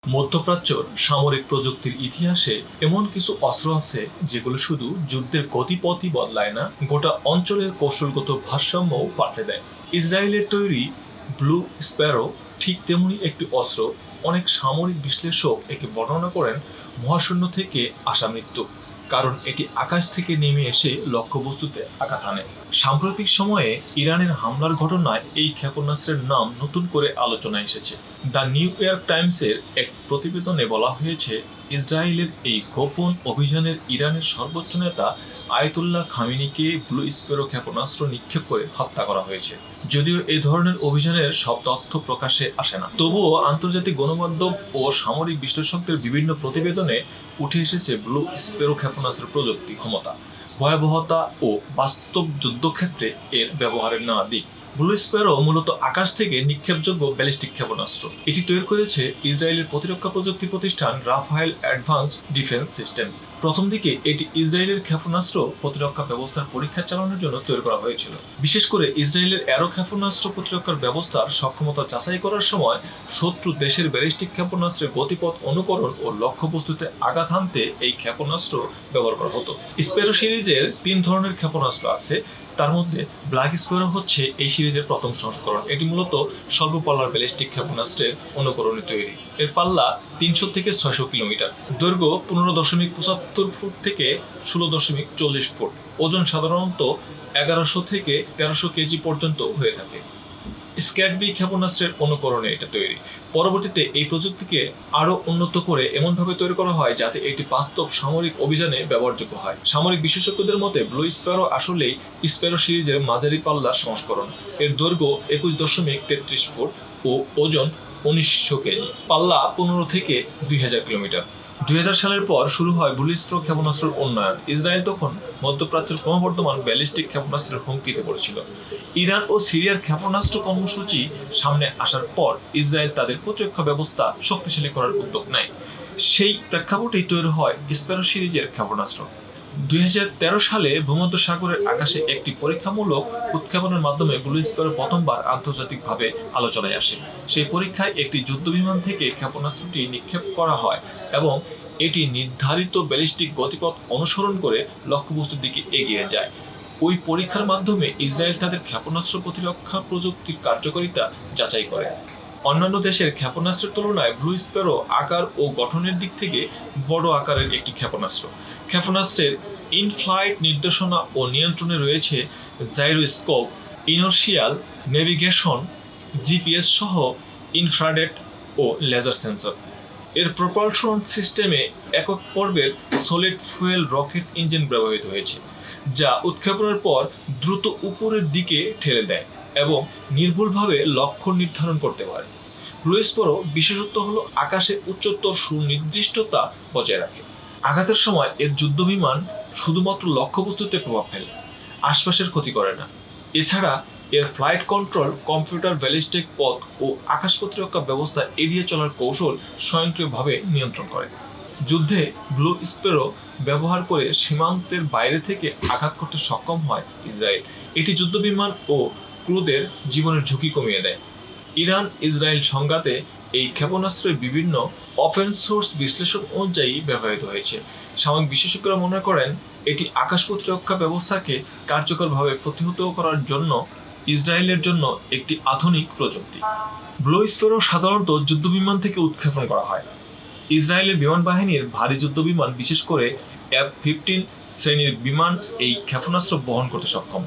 মধ্যপ্রাচ্যর সামরিক প্রযুক্তির ইতিহাসে এমন কিছু অস্ত্র আছে যেগুলো শুধু যুদ্ধের গতিপথই বদলায় না, গোটা অঞ্চলের কৌশলগত ভারসাম্যও পাল্টে দেয়। ইসরায়েলের তৈরি ব্লু স্প্যারো ঠিক তেমনি একটি অস্ত্র। অনেক সামরিক বিশ্লেষক একে বর্ণনা করেন মহাশূন্য থেকে আসা মৃত্যু, কারণ এটি আকাশ থেকে নেমে এসে লক্ষ্যবস্তুতে আঘাত হানে। সাম্প্রতিক সময়ে ইরানের হামলার ঘটনায় এই ক্ষেপণাস্ত্রের নাম নতুন করে আলোচনায় এসেছে। দ্য নিউ ইয়র্ক টাইমসের এক প্রতিবেদনে বলা হয়েছে, ইসরায়েলের এই গোপন অভিযানের ইরানের সর্বোচ্চ নেতা আয়াতুল্লাহ খামেনিকে ব্লু স্প্যারো ক্ষেপণাস্ত্র নিক্ষেপ করে হত্যা করা হয়েছে। যদিও এই ধরনের অভিযানের সব তথ্য প্রকাশ্যে আসে না, তবুও আন্তর্জাতিক গণমাধ্যম ও সামরিক বিশ্লেষকদের বিভিন্ন প্রতিবেদনে উঠে এসেছে ব্লু স্প্যারো ক্ষেপণাস্ত্রের প্রযুক্তি, ক্ষমতা, ভয়াবহতা ও বাস্তব যুদ্ধক্ষেত্রে এর ব্যবহারের নানা দিক। ব্লু স্প্যারো মূলত আকাশ থেকে নিক্ষেপযোগ্য ব্যালিস্টিক ক্ষেপণাস্ত্র। এটি তৈরি করেছে ইসরায়েলের প্রতিরক্ষা প্রযুক্তি প্রতিষ্ঠান রাফায়েল অ্যাডভান্সড ডিফেন্স সিস্টেম। প্রথম দিকে এটি ইসরায়েলের ক্ষেপণাস্ত্র প্রতিরক্ষা ব্যবস্থার পরীক্ষা চালানোর জন্য তৈরি করা হয়েছিল। বিশেষ করে ইসরায়েলের অ্যারো ক্ষেপণাস্ত্র প্রতিরক্ষার ব্যবস্থার সক্ষমতা যাচাই করার সময় শত্রু দেশের ব্যালিস্টিক ক্ষেপণাস্ত্রের গতিপথ অনুকরণ ও লক্ষ্যবস্তুতে আঘাত হানতে এই ক্ষেপণাস্ত্র ব্যবহার করা হতো। স্প্যারো সিরিজের 3 ধরনের ক্ষেপণাস্ত্র আছে। তার মধ্যে ব্ল্যাক স্প্যারো হচ্ছে এই সিরিজের প্রথম সংস্করণ। এটি মূলত স্বল্প পাল্লার ব্যালিস্টিক ক্ষেপণাস্ত্রের অনুকরণে তৈরি। এর পাল্লা 300 থেকে 600 কিলোমিটার, দৈর্ঘ্য 15.75 ফুট থেকে 16.40 ফুট, ওজন সাধারণত 1100 থেকে 1300 কেজি পর্যন্ত হয়ে থাকে। স্ক্যাডভি ক্ষেপণাস্ত্রের অনুকরণে এটা তৈরি। পরবর্তীতে এই প্রযুক্তিকে আরো উন্নত করে এমনভাবে তৈরি করা হয় যাতে এটি বাস্তব সামরিক অভিযানে ব্যবহারযোগ্য হয়। সামরিক বিশেষজ্ঞদের মতে ব্লু স্প্যারো আসলেই স্প্যারো সিরিজের মাঝারি পাল্লার সংস্করণ। এর দৈর্ঘ্য 21.33 ফুট ও ওজন 1900 কেজি, পাল্লা 15 থেকে 2000 কিলোমিটার। 2000 সালের পর শুরু হয় ব্লু স্প্যারো ক্ষেপণাস্ত্রের উন্নয়ন। ইসরায়েল তখন মধ্যপ্রাচ্যের ক্রমবর্ধমান ব্যালিস্টিক ক্ষেপণাস্ত্রের হুমকিতে পড়েছিল। ইরান ও সিরিয়ার ক্ষেপণাস্ত্র কর্মসূচি সামনে আসার পর ইসরায়েল তাদের প্রতিরক্ষা ব্যবস্থা শক্তিশালী করার উদ্যোগ নেয়। সেই প্রেক্ষাপটেই তৈরি হয় স্প্যারো সিরিজের ক্ষেপণাস্ত্র। 2013 সালে ভূমধ্যসাগরের আকাশে একটি পরীক্ষামূলক উৎক্ষেপণের মাধ্যমে ব্লু স্প্যারো প্রথমবার আন্তর্জাতিকভাবে আলোচনায় আসে। সেই পরীক্ষায় একটি যুদ্ধবিমান থেকে ক্ষেপণাস্ত্রটি নিক্ষেপ করা হয় এবং এটি নির্ধারিত ব্যালিস্টিক গতিপথ অনুসরণ করে লক্ষ্যবস্তুর দিকে এগিয়ে যায়। ওই পরীক্ষার মাধ্যমে ইসরায়েল তাদের ক্ষেপণাস্ত্র প্রতিরক্ষা প্রযুক্তির কার্যকারিতা যাচাই করে। অন্যান্য দেশের ক্ষেপণাস্ত্রের তুলনায় ব্লু স্প্যারো আকার ও গঠনের দিক থেকে বড় আকারের একটি ক্ষেপণাস্ত্র। ক্ষেপণাস্ত্রের ইন-ফ্লাইট নির্দেশনা ও নিয়ন্ত্রণে রয়েছে জাইরোস্কোপ, ইনার্শিয়াল নেভিগেশন, জিপিএস সহ ইনফ্রারেড ও লেজার সেন্সর। এর প্রপালশন সিস্টেমে একক পর্বের সলিড ফুয়েল রকেট ইঞ্জিন ব্যবহৃত হয়েছে, যা উৎক্ষেপণের পর দ্রুত উপরের দিকে ঠেলে দেয় এবং নির্ভুলভাবে লক্ষ্য নির্ধারণ করতে পারে। ব্লু স্প্যারো বিশেষত্ব হলো আকাশে উচ্চতর সুনির্দিষ্টতা বজায় রাখে। আঘাতের সময় এর যুদ্ধবিমান শুধুমাত্র লক্ষ্যবস্তুতে প্রভাব ফেলে, আশপাশের ক্ষতি করে না। এছাড়া এর ফ্লাইট কন্ট্রোল, কম্পিউটার, ব্যালিস্টিক পথ ও আকাশ প্রতিরক্ষা ব্যবস্থা এড়িয়ে চলার কৌশল স্বয়ংক্রিয়ভাবে নিয়ন্ত্রণ করে। যুদ্ধে ব্লু স্প্যারো ব্যবহার করে সীমান্তের বাইরে থেকে আঘাত করতে সক্ষম হয় ইসরায়েল। এটি যুদ্ধবিমান ও ক্রুদের জীবনের ঝুঁকি কমিয়ে দেয়। ইরান ইসরায়েল সংঘাতে এই ক্ষেপণাস্ত্রের বিভিন্ন ওপেন সোর্স বিশ্লেষণ অনুযায়ী ব্যবহৃত হয়েছে। সামরিক বিশেষজ্ঞরা মনে করেন এটি আকাশ প্রতিরক্ষা ব্যবস্থাকে কার্যকরভাবে প্রতিহত করার জন্য ইসরায়েলের জন্য একটি আধুনিক প্রযুক্তি। ব্লু স্প্যারো সাধারণত যুদ্ধবিমান থেকে উৎক্ষেপণ করা হয়। ইসরায়েলের বিমান বাহিনীর ভারী যুদ্ধবিমান, বিশেষ করে F-15 শ্রেণীর বিমান এই ক্ষেপণাস্ত্র বহন করতে সক্ষম।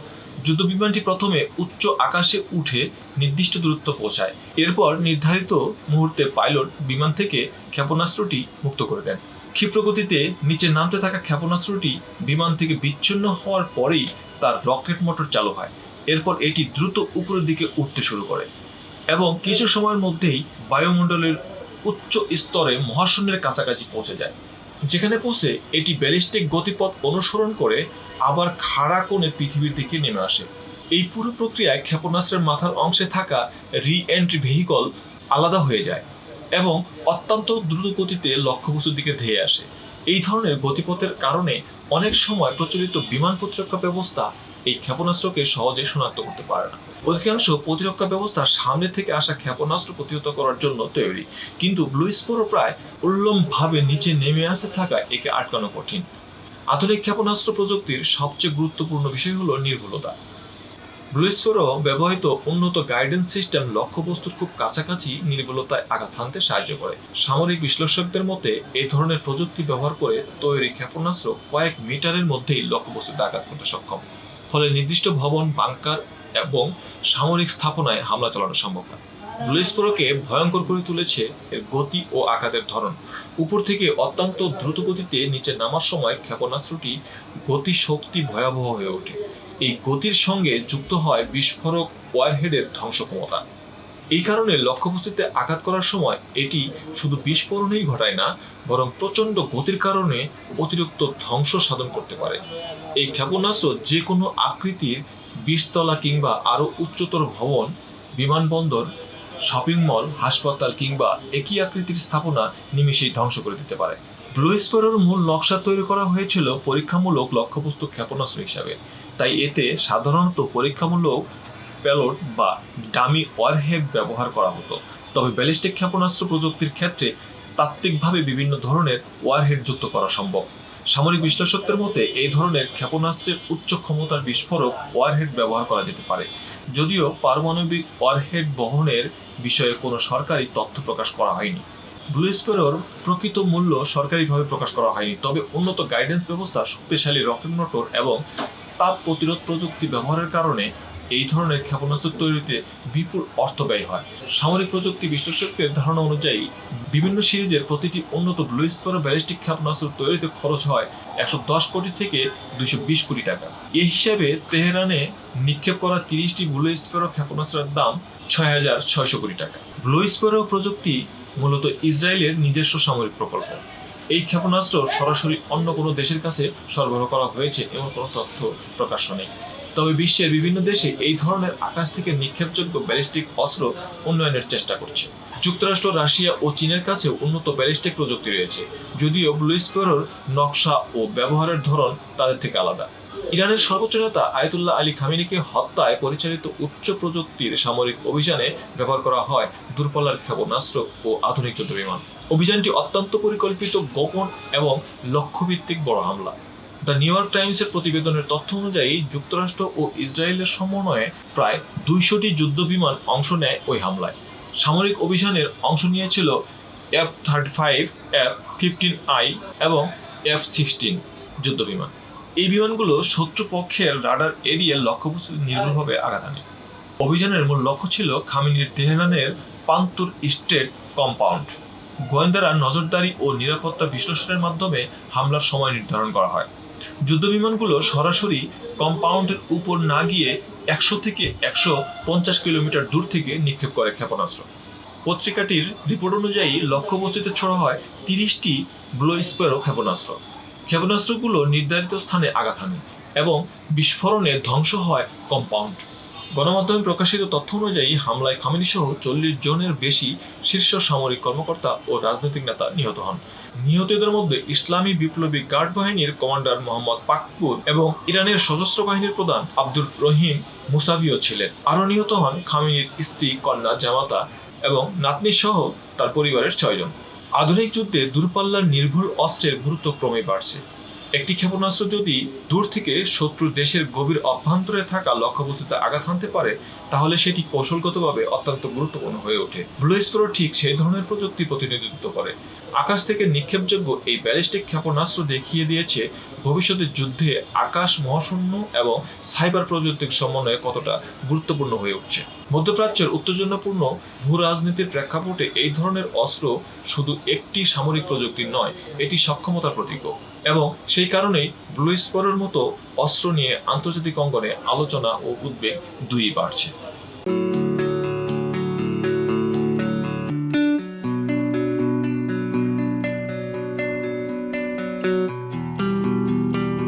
যুদ্ধবিমানটি প্রথমে উচ্চ আকাশে উঠে নির্দিষ্ট দূরত্ব পৌঁছায়। এরপর নির্ধারিত মুহূর্তে পাইলট বিমান থেকে ক্ষেপণাস্ত্রটি মুক্ত করে দেন। ক্ষিপ্র গতিতে নিচে নামতে থাকা ক্ষেপণাস্ত্রটি বিমান থেকে বিচ্ছিন্ন হওয়ার পরেই তার রকেট মোটর চালু হয়। এরপর এটি দ্রুত উপরের দিকে উঠতে শুরু করে এবং কিছু সময়ের মধ্যেই বায়ুমণ্ডলের উচ্চ স্তরে মহাশূন্যের কাছাকাছি পৌঁছে যায়, যেখানে পৌঁছে এটি ব্যালিস্টিক গতিপথ অনুসরণ করে আবার খাড়া কোণে পৃথিবীর দিকে নেমে আসে। এই পুরো প্রক্রিয়ায় ক্ষেপণাস্ত্রের মাথার অংশে থাকা রি-এন্ট্রি ভেহিকল আলাদা হয়ে যায় এবং অত্যন্ত দ্রুত গতিতে লক্ষ্যবস্তুর দিকে ধেয়ে আসে। এই ধরনের গতিপথের কারণে অনেক সময় প্রচলিত বিমান প্রতিরক্ষা ব্যবস্থা এই ক্ষেপণাস্ত্রকে সহজে শনাক্ত করতে পারে না। অধিকাংশ প্রতিরক্ষা ব্যবস্থা সামনে থেকে আসা ক্ষেপণাস্ত্র প্রতিহত করার জন্য তৈরি, কিন্তু ব্লু স্প্যারো প্রায় উল্লম্বভাবে নিচে নেমে আসতে থাকায় একে আটকানো কঠিন। আধুনিক ক্ষেপণাস্ত্র প্রযুক্তির সবচেয়ে গুরুত্বপূর্ণ বিষয় হলো নির্ভুলতা। ব্লু স্প্যারো ব্যবহৃত উন্নত গাইডেন্স সিস্টেম লক্ষ্যবস্তুর খুব কাছাকাছি নির্ভুলতায় আঘাত হানতে সাহায্য করে। সামরিক বিশ্লেষকদের মতে এই ধরনের প্রযুক্তি ব্যবহার করে তৈরি ক্ষেপণাস্ত্র কয়েক মিটারের মধ্যেই লক্ষ্যবস্তুতে আঘাত করতে সক্ষম, ফলে নির্দিষ্ট ভবন, বাংকার এবং সামরিক স্থাপনায় হামলা চালানো সম্ভব হয়। ব্লু স্প্যারোকে ভয়ঙ্কর করে তুলেছে এর গতি ও আঘাতের ধরন। উপর থেকে অত্যন্ত দ্রুত গতিতে নিচে নামার সময় ক্ষেপণাস্ত্রটি গতি শক্তি ভয়াবহ হয়ে ওঠে। এই গতির সঙ্গে যুক্ত হয় বিস্ফোরক ওয়ারহেডের ধ্বংস ক্ষমতা। এই কারণে লক্ষ্যবস্তুতে আঘাত করার সময় এটি শুধু বিস্ফোরণই ঘটায় না, বরং প্রচণ্ড গতির কারণে অতিরিক্ত ধ্বংস সাধন করতে পারে। এই ক্ষেপণাস্ত্র যে কোনো আকৃতির 20 তলা কিংবা আরও উচ্চতর ভবন, বিমানবন্দর, শপিং মল, হাসপাতাল কিংবা একই আকৃতির স্থাপনা নিমেষেই ধ্বংস করে দিতে পারে। ব্লু স্প্যারোর মূল নকশা তৈরি করা হয়েছিল পরীক্ষামূলক লক্ষ্যবস্তু ক্ষেপণাস্ত্র হিসাবে, তাই এতে সাধারণত পরীক্ষামূলক পেলোড বা ডামি ওয়ারহেড ব্যবহার করা হতো। তবে ব্যালিস্টিক ক্ষেপণাস্ত্র প্রযুক্তির ক্ষেত্রে তাত্ত্বিকভাবে বিভিন্ন ধরনের ওয়ারহেড যুক্ত করা সম্ভব। সামরিক বিশ্লেষকদের মতে এই ধরনের ক্ষেপণাস্ত্রের উচ্চ ক্ষমতার বিস্ফোরক ওয়ারহেড ব্যবহার করা যেতে পারে, যদিও পারমাণবিক ওয়ারহেড বহনের বিষয়ে কোনো সরকারি তথ্য প্রকাশ করা হয়নি। ব্লু স্প্যারোর প্রকৃত মূল্য সরকারিভাবে প্রকাশ করা হয়নি, তবে উন্নত গাইডেন্স ব্যবস্থা, শক্তিশালী রকেট মোটর এবং তাপ প্রতিরোধ প্রযুক্তি ব্যবহারের কারণে এই ধরনের ক্ষেপণাস্ত্র তৈরিতে বিপুল অর্থ ব্যয় হয়। সামরিক প্রযুক্তি বিশ্লেষকদের ধারণা অনুযায়ী বিভিন্ন সিরিজের প্রতিটি উন্নত ব্লু স্প্যারো ব্যালিস্টিক ক্ষেপণাস্ত্র তৈরিতে খরচ হয় 110 কোটি থেকে 220 কোটি টাকা। এই হিসাবে তেহরানে নিক্ষেপ করা 30টি ব্লু স্প্যারো ক্ষেপণাস্ত্রের দাম 6,600 কোটি টাকা। ব্লু স্প্যারো প্রযুক্তি মূলত ইসরায়েলের নিজস্ব সামরিক প্রকল্প। এই ক্ষেপণাস্ত্র সরাসরি অন্য কোনো দেশের কাছে সরবরাহ করা হয়েছে এমন কোনো তথ্য প্রকাশ্য নেই। তবে বিশ্বের বিভিন্ন দেশে এই ধরনের আকাশ থেকে নিক্ষেপযোগ্য ব্যালিস্টিক অস্ত্র উন্নয়নের চেষ্টা করছে। যুক্তরাষ্ট্র, রাশিয়া ও চীনের কাছে উন্নত ব্যালিস্টিক প্রযুক্তি রয়েছে, যদিও ব্লু স্প্যারোর নকশা ও ব্যবহারের ধরন তাদের থেকে আলাদা। ইরানের সর্বোচ্চ নেতা আয়াতুল্লাহ আলী খামেনিকে হত্যায় পরিচালিত উচ্চ প্রযুক্তির সামরিক অভিযানে ব্যবহার করা হয় দূরপাল্লার ক্ষেপণাস্ত্র ও আধুনিক যুদ্ধবিমান। অভিযানটি অত্যন্ত পরিকল্পিত, গোপন এবং লক্ষ্যভিত্তিক বড় হামলা। দ্য নিউ ইয়র্ক টাইমসের প্রতিবেদনের তথ্য অনুযায়ী যুক্তরাষ্ট্র ও ইসরায়েলের সমন্বয়ে প্রায় 200টি যুদ্ধবিমান অংশ নেয় ওই হামলায়। সামরিক অভিযানের অংশ নিয়েছিল F-35, F-15I এবং F-16 যুদ্ধবিমান। এই বিমানগুলো শত্রুপক্ষের রাডার এড়িয়ে লক্ষ্যবস্তুতে নির্ভুলভাবে আঘাত হানে। অভিযানের মূল লক্ষ্য ছিল খামেনির তেহরানের পান্তুর স্টেট কম্পাউন্ড। গোয়েন্দারা নজরদারি ও নিরাপত্তা বিশ্লেষণের মাধ্যমে হামলার সময় নির্ধারণ করা হয়। যুদ্ধবিমানগুলো সরাসরি কম্পাউন্ডের উপর না গিয়ে 100 থেকে 150 কিলোমিটার দূর থেকে নিক্ষেপ করে ক্ষেপণাস্ত্র। পত্রিকাটির রিপোর্ট অনুযায়ী লক্ষ্যবস্তুতে ছোড়া হয় 30টি ব্লু স্প্যারো ক্ষেপণাস্ত্র। ক্ষেপণাস্ত্রগুলো নির্ধারিত স্থানে আঘাত হানে এবং বিস্ফোরণে ধ্বংস হয় কম্পাউন্ড। গণমাধ্যমে প্রকাশিত তথ্য অনুযায়ী হামলায় খামেনি সহ 40 জনের বেশি শীর্ষ সামরিক কর্মকর্তা ও রাজনৈতিক নেতা নিহত হন। নিহতদের মধ্যে ইসলামী বিপ্লবী গার্ড বাহিনীর কমান্ডার মোহাম্মদ পাকপুর এবং ইরানের সশস্ত্র বাহিনীর প্রধান আব্দুর রহিম মুসাভিও ছিলেন। আরও নিহত হন খামেনির স্ত্রী, কন্যা, জামাতা এবং নাতনি সহ তার পরিবারের 6 জন। আধুনিক যুদ্ধে দূরপাল্লার নির্ভুল অস্ত্রের গুরুত্ব ক্রমেই বাড়ছে। একটি ক্ষেপণাস্ত্র যদি দূর থেকে শত্রু দেশের গভীর অভ্যন্তরে থাকা লক্ষ্যবস্তুতে আঘাত হানতে পারে, তাহলে সেটি কৌশলগতভাবে অত্যন্ত গুরুত্বপূর্ণ হয়ে ওঠে। ব্লু স্প্যারো ঠিক সেই ধরনের প্রযুক্তি প্রতিনিধিত্ব করে। আকাশ থেকে নিক্ষেপযোগ্য এই ব্যালিস্টিক ক্ষেপণাস্ত্র দেখিয়ে দিয়েছে ভবিষ্যতের যুদ্ধে আকাশ, মহাশূন্য এবং সাইবার প্রযুক্তির সমন্বয়ে কতটা গুরুত্বপূর্ণ হয়ে উঠছে। মধ্যপ্রাচ্যের উত্তেজনাপূর্ণ ভূ-রাজনীতির প্রেক্ষাপটে এই ধরনের অস্ত্র শুধু একটি সামরিক প্রযুক্তি নয়, এটি সক্ষমতার প্রতীকও। এবং সেই কারণেই ব্লু স্প্যারোর মতো অস্ত্র নিয়ে আন্তর্জাতিক অঙ্গনে আলোচনা ও উদ্বেগ দুইই বাড়ছে।